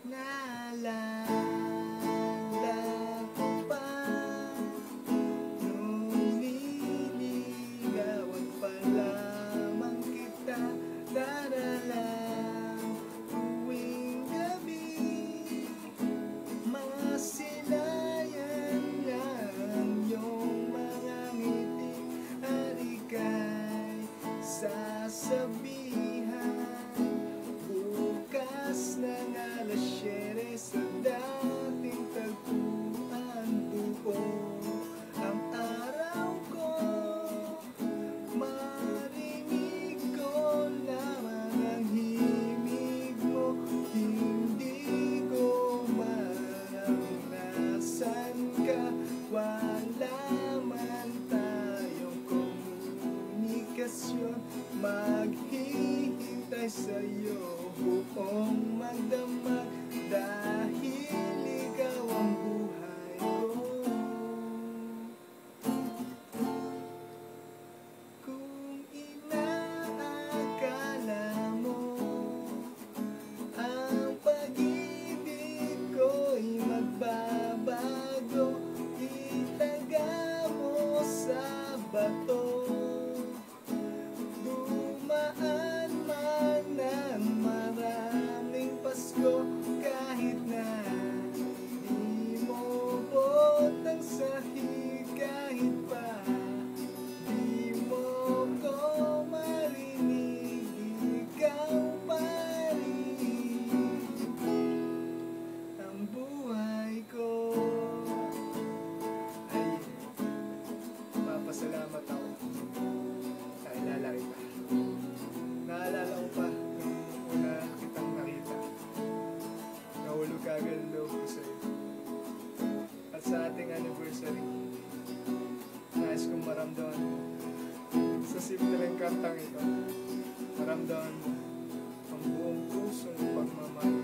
Naalala ko pa nung nililigawan pa lamang kita, daralang tuwing gabi, masilayan nga ang iyong mga ngiti, alika'y sasabihan bukas ng alas 7 sa dating tagpuan. Buo ang araw ko, marinig ko lamang ang himig mo. Hindi ko malam nasan ka, wala man tayong komunikasyon. Maghihintay sa'yo buong magdamag, dahil ikaw ang buhay ko. Kung inaakala mo ang pag-ibig ko'y magbabago, itaga mo sa bato. Dumaan man ng maraming Pasko, kahit na di mo botang sahig, kahit pa di mo ko marinig, ikaw pa rin ang buhay ko. Ay, mapasalamat ako dahil lalaki ka. Naalala ko pa nung una kitang nakita, nahulog agad ang loob ko sa'yo. At sa ating anniversary, nais kong maramdaman mo sa simple ng kantang ito, maramdaman mo ang buong pusong pagmamahal